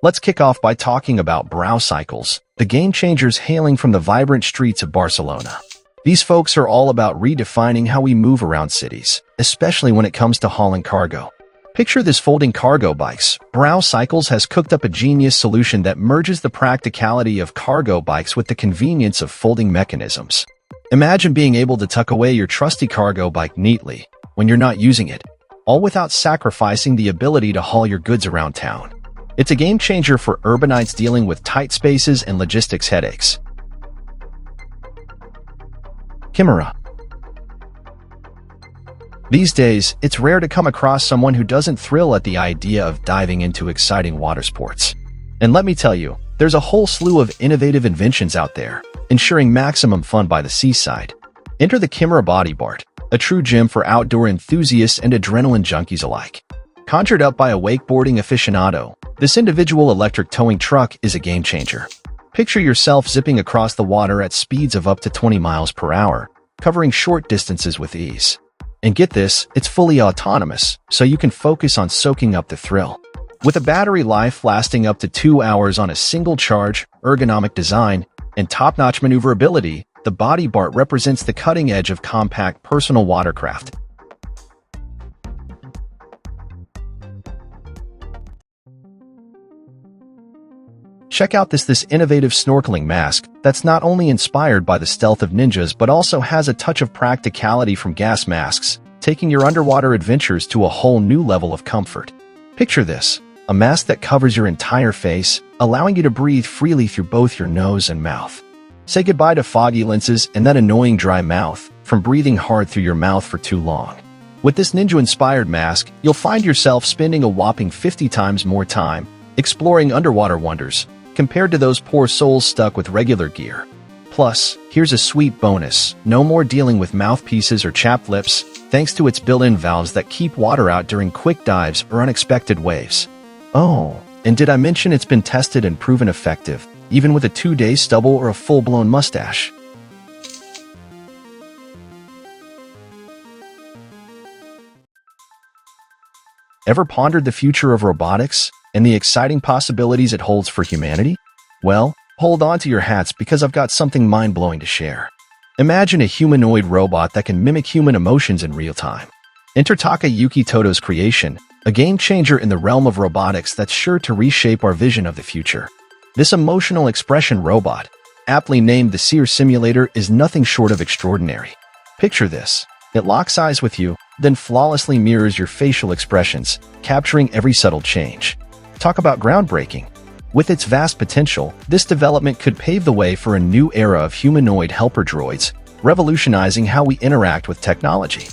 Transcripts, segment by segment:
Let's kick off by talking about Browcycles, the game changers hailing from the vibrant streets of Barcelona. These folks are all about redefining how we move around cities, especially when it comes to hauling cargo. Picture this folding cargo bikes. Browcycles has cooked up a genius solution that merges the practicality of cargo bikes with the convenience of folding mechanisms. Imagine being able to tuck away your trusty cargo bike neatly when you're not using it, all without sacrificing the ability to haul your goods around town. It's a game changer for urbanites dealing with tight spaces and logistics headaches. KYMERA. These days, it's rare to come across someone who doesn't thrill at the idea of diving into exciting water sports. And let me tell you, there's a whole slew of innovative inventions out there, ensuring maximum fun by the seaside. Enter the KYMERA Bodyboard, a true gem for outdoor enthusiasts and adrenaline junkies alike. Conjured up by a wakeboarding aficionado, this individual electric towing truck is a game changer. Picture yourself zipping across the water at speeds of up to 20 miles per hour, covering short distances with ease. And get this, it's fully autonomous, so you can focus on soaking up the thrill. With a battery life lasting up to 2 hours on a single charge, ergonomic design, and top-notch maneuverability, the Bodyboard represents the cutting edge of compact personal watercraft. Check out this innovative snorkeling mask that's not only inspired by the stealth of ninjas but also has a touch of practicality from gas masks, taking your underwater adventures to a whole new level of comfort. Picture this, a mask that covers your entire face, allowing you to breathe freely through both your nose and mouth. Say goodbye to foggy lenses and that annoying dry mouth from breathing hard through your mouth for too long. With this ninja-inspired mask, you'll find yourself spending a whopping 50 times more time exploring underwater wonders compared to those poor souls stuck with regular gear. Plus, here's a sweet bonus. No more dealing with mouthpieces or chapped lips, thanks to its built-in valves that keep water out during quick dives or unexpected waves. Oh, and did I mention it's been tested and proven effective, even with a 2-day stubble or a full-blown mustache? Ever pondered the future of robotics and the exciting possibilities it holds for humanity? Well, hold on to your hats because I've got something mind-blowing to share. Imagine a humanoid robot that can mimic human emotions in real time. Enter Takayuki Toto's creation, a game-changer in the realm of robotics that's sure to reshape our vision of the future. This emotional expression robot, aptly named the SERE simulator, is nothing short of extraordinary. Picture this. It locks eyes with you, then flawlessly mirrors your facial expressions, capturing every subtle change. Talk about groundbreaking. With its vast potential, this development could pave the way for a new era of humanoid helper droids, revolutionizing how we interact with technology.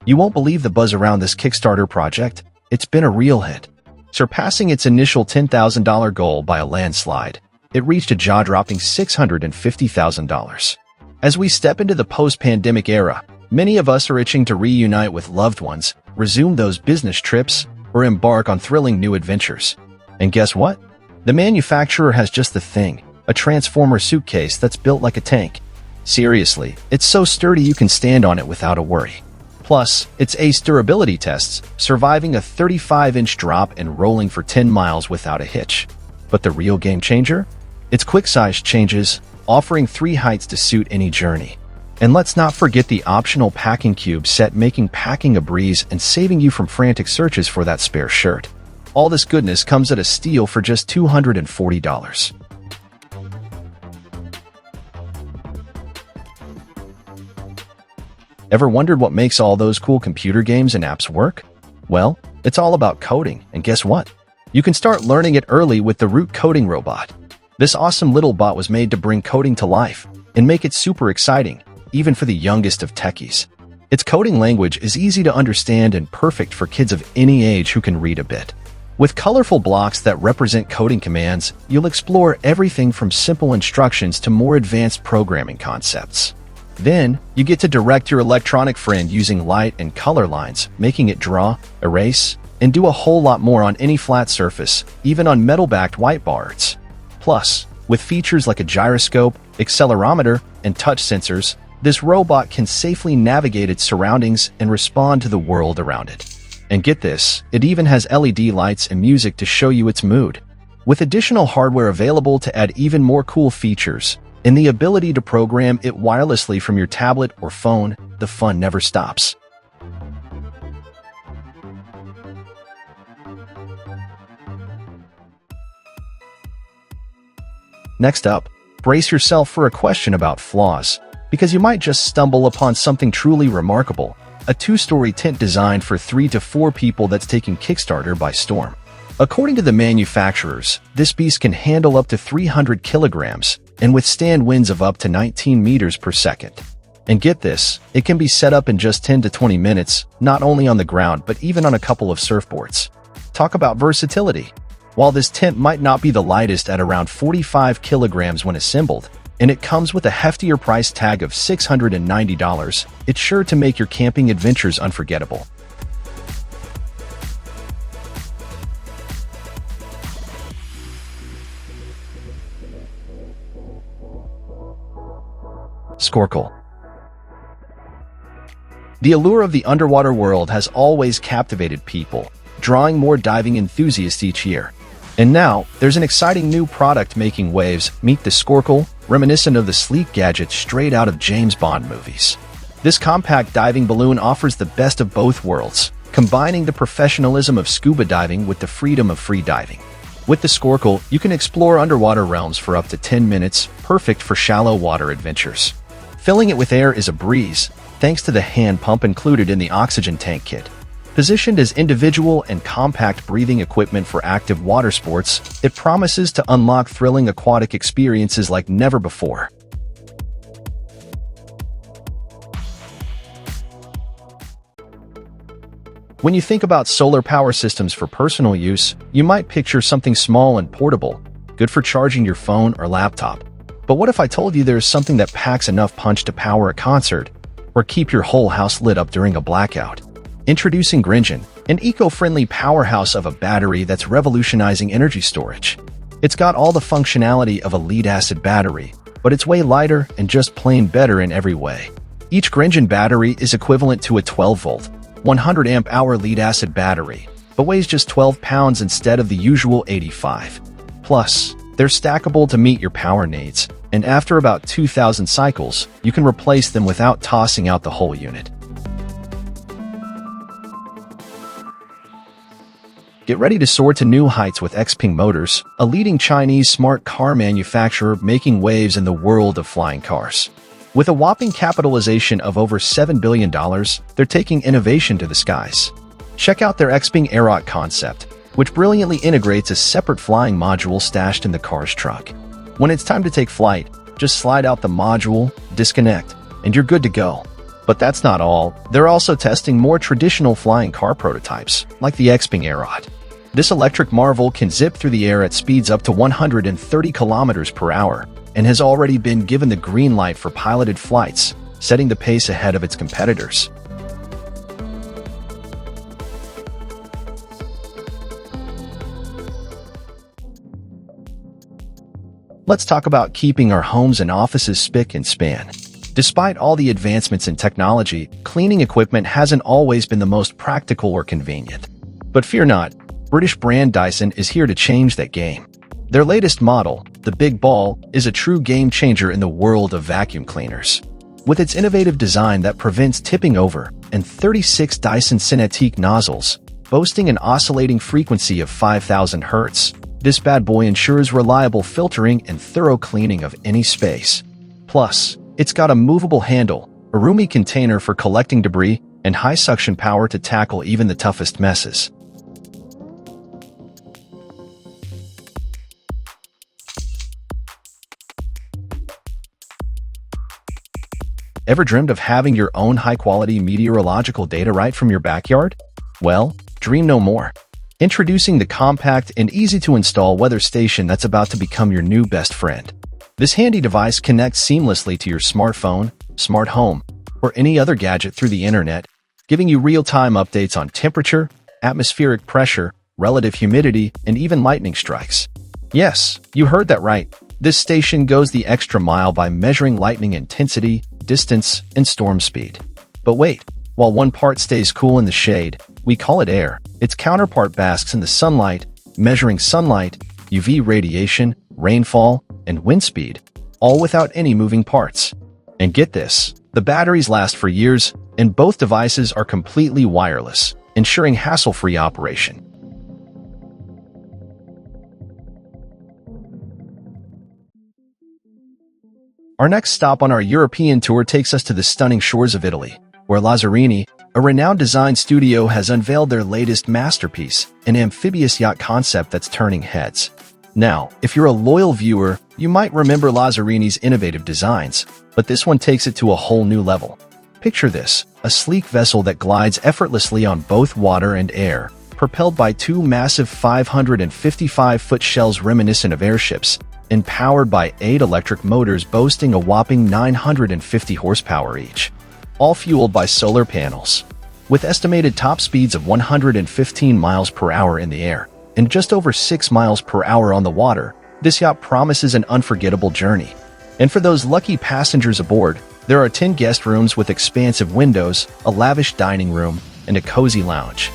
You won't believe the buzz around this Kickstarter project. It's been a real hit. Surpassing its initial $10,000 goal by a landslide, it reached a jaw-dropping $650,000. As we step into the post-pandemic era, many of us are itching to reunite with loved ones, resume those business trips, or embark on thrilling new adventures. And guess what? The manufacturer has just the thing, a transformer suitcase that's built like a tank. Seriously, it's so sturdy you can stand on it without a worry. Plus, its ace durability tests, surviving a 35-inch drop and rolling for 10 miles without a hitch. But the real game changer? Its quick-size changes, offering 3 heights to suit any journey. And let's not forget the optional packing cube set, making packing a breeze and saving you from frantic searches for that spare shirt. All this goodness comes at a steal for just $240. Ever wondered what makes all those cool computer games and apps work? Well, it's all about coding, and guess what? You can start learning it early with the Root Coding Robot. This awesome little bot was made to bring coding to life and make it super exciting, even for the youngest of techies. Its coding language is easy to understand and perfect for kids of any age who can read a bit. With colorful blocks that represent coding commands, you'll explore everything from simple instructions to more advanced programming concepts. Then, you get to direct your electronic friend using light and color lines, making it draw, erase, and do a whole lot more on any flat surface, even on metal-backed whiteboards. Plus, with features like a gyroscope, accelerometer, and touch sensors, This robot can safely navigate its surroundings and respond to the world around it. And get this, it even has LED lights and music to show you its mood. With additional hardware available to add even more cool features, and the ability to program it wirelessly from your tablet or phone, the fun never stops. Next up, brace yourself for a question about flaws, because you might just stumble upon something truly remarkable, a two-story tent designed for 3 to 4 people that's taking Kickstarter by storm. According to the manufacturers, this beast can handle up to 300 kilograms and withstand winds of up to 19 meters per second. And get this, it can be set up in just 10 to 20 minutes, not only on the ground but even on a couple of surfboards. Talk about versatility. While this tent might not be the lightest at around 45 kilograms when assembled, and it comes with a heftier price tag of $690, it's sure to make your camping adventures unforgettable. SCORKL. The allure of the underwater world has always captivated people, drawing more diving enthusiasts each year. And now, there's an exciting new product making waves. Meet the SCORKL, reminiscent of the sleek gadget straight out of James Bond movies. This compact diving balloon offers the best of both worlds, combining the professionalism of scuba diving with the freedom of free diving. With the SCORKL, you can explore underwater realms for up to 10 minutes, perfect for shallow water adventures. Filling it with air is a breeze, thanks to the hand pump included in the oxygen tank kit. Positioned as individual and compact breathing equipment for active water sports, it promises to unlock thrilling aquatic experiences like never before. When you think about solar power systems for personal use, you might picture something small and portable, good for charging your phone or laptop. But what if I told you there's something that packs enough punch to power a concert or keep your whole house lit up during a blackout? Introducing GRENGINE, an eco-friendly powerhouse of a battery that's revolutionizing energy storage. It's got all the functionality of a lead-acid battery, but it's way lighter and just plain better in every way. Each GRENGINE battery is equivalent to a 12-volt, 100-amp-hour lead-acid battery, but weighs just 12 pounds instead of the usual 85. Plus, they're stackable to meet your power needs, and after about 2,000 cycles, you can replace them without tossing out the whole unit. Get ready to soar to new heights with XPENG Motors, a leading Chinese smart car manufacturer making waves in the world of flying cars. With a whopping capitalization of over $7 billion, they're taking innovation to the skies. Check out their XPENG AEROHT concept, which brilliantly integrates a separate flying module stashed in the car's trunk. When it's time to take flight, just slide out the module, disconnect, and you're good to go. But that's not all. They're also testing more traditional flying car prototypes, like the XPENG AEROHT. This electric marvel can zip through the air at speeds up to 130 kilometers per hour and has already been given the green light for piloted flights, setting the pace ahead of its competitors. Let's talk about keeping our homes and offices spick and span. Despite all the advancements in technology, cleaning equipment hasn't always been the most practical or convenient. But fear not, British brand DYSON is here to change that game. Their latest model, the Big Ball, is a true game changer in the world of vacuum cleaners. With its innovative design that prevents tipping over and 36 DYSON Cinetique nozzles, boasting an oscillating frequency of 5,000 Hz, this bad boy ensures reliable filtering and thorough cleaning of any space. Plus, it's got a movable handle, a roomy container for collecting debris, and high suction power to tackle even the toughest messes. Ever dreamed of having your own high-quality meteorological data right from your backyard? Well, dream no more. Introducing the compact and easy-to-install weather station that's about to become your new best friend. This handy device connects seamlessly to your smartphone, smart home, or any other gadget through the internet, giving you real-time updates on temperature, atmospheric pressure, relative humidity, and even lightning strikes. Yes, you heard that right. This station goes the extra mile by measuring lightning intensity, distance, and storm speed. But wait, while one part stays cool in the shade, we call it air. Its counterpart basks in the sunlight, measuring sunlight, UV radiation, rainfall, and wind speed, all without any moving parts. And get this, the batteries last for years, and both devices are completely wireless, ensuring hassle-free operation. Our next stop on our European tour takes us to the stunning shores of Italy, where Lazzarini, a renowned design studio, has unveiled their latest masterpiece, an amphibious yacht concept that's turning heads. Now, if you're a loyal viewer, you might remember Lazzarini's innovative designs, but this one takes it to a whole new level. Picture this, a sleek vessel that glides effortlessly on both water and air, propelled by two massive 555-foot shells reminiscent of airships, and powered by 8 electric motors boasting a whopping 950 horsepower each, all fueled by solar panels. With estimated top speeds of 115 miles per hour in the air and just over 6 miles per hour on the water, this yacht promises an unforgettable journey. And for those lucky passengers aboard, there are 10 guest rooms with expansive windows, a lavish dining room, and a cozy lounge.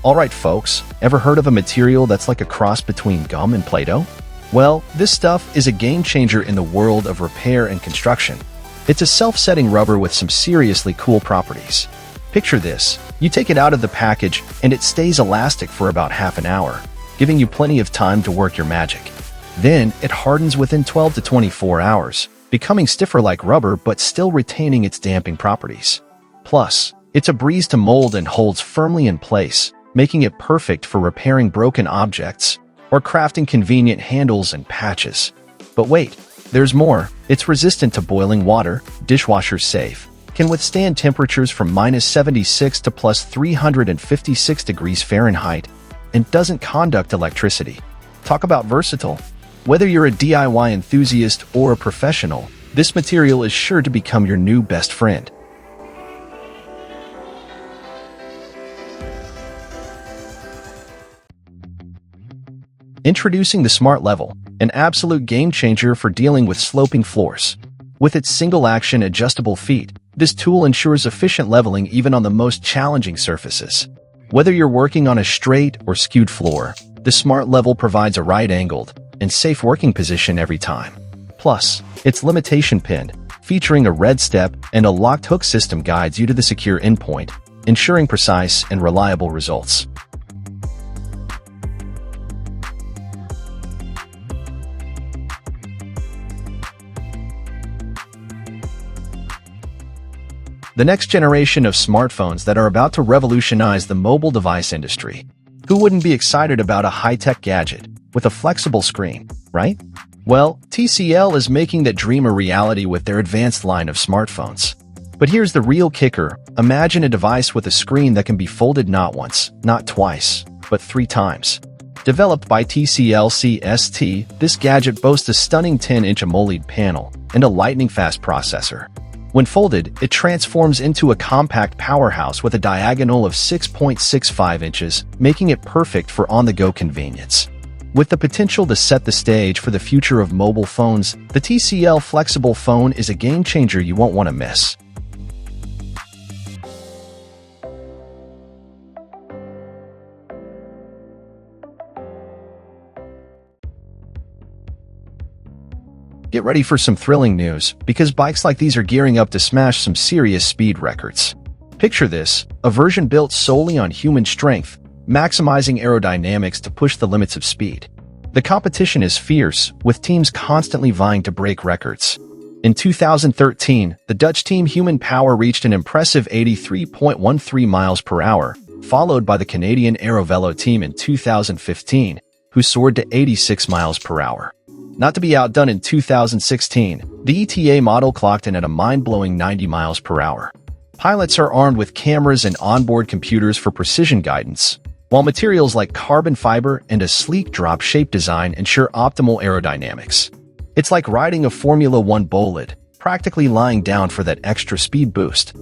Alright folks, ever heard of a material that's like a cross between gum and Play-Doh? Well, this stuff is a game changer in the world of repair and construction. It's a self-setting rubber with some seriously cool properties. Picture this, you take it out of the package and it stays elastic for about half an hour, giving you plenty of time to work your magic. Then, it hardens within 12 to 24 hours, becoming stiffer like rubber but still retaining its damping properties. Plus, it's a breeze to mold and holds firmly in place, making it perfect for repairing broken objects or crafting convenient handles and patches. But wait, there's more. It's resistant to boiling water, dishwasher safe, can withstand temperatures from -76 to +356 degrees Fahrenheit, and doesn't conduct electricity. Talk about versatile. Whether you're a DIY enthusiast or a professional, this material is sure to become your new best friend. Introducing the Smart Level, an absolute game-changer for dealing with sloping floors. With its single-action adjustable feet, this tool ensures efficient leveling even on the most challenging surfaces. Whether you're working on a straight or skewed floor, the Smart Level provides a right-angled and safe working position every time. Plus, its limitation pin, featuring a red step and a locked hook system, guides you to the secure endpoint, ensuring precise and reliable results. The next generation of smartphones that are about to revolutionize the mobile device industry. Who wouldn't be excited about a high-tech gadget with a flexible screen, right? Well, TCL is making that dream a reality with their advanced line of smartphones. But here's the real kicker. Imagine a device with a screen that can be folded not once, not twice, but 3 times. Developed by TCL CST, this gadget boasts a stunning 10-inch AMOLED panel and a lightning-fast processor. When folded, it transforms into a compact powerhouse with a diagonal of 6.65 inches, making it perfect for on-the-go convenience. With the potential to set the stage for the future of mobile phones, the TCL Flexible Phone is a game-changer you won't want to miss. Get ready for some thrilling news, because bikes like these are gearing up to smash some serious speed records. Picture this, a version built solely on human strength, maximizing aerodynamics to push the limits of speed. The competition is fierce, with teams constantly vying to break records. In 2013, the Dutch team Human Power reached an impressive 83.13 miles per hour, followed by the Canadian VELO team in 2015, who soared to 86 miles per hour. Not to be outdone, in 2016, the ETA model clocked in at a mind-blowing 90 miles per hour. Pilots are armed with cameras and onboard computers for precision guidance, while materials like carbon fiber and a sleek drop-shaped design ensure optimal aerodynamics. It's like riding a Formula One bolide, practically lying down for that extra speed boost.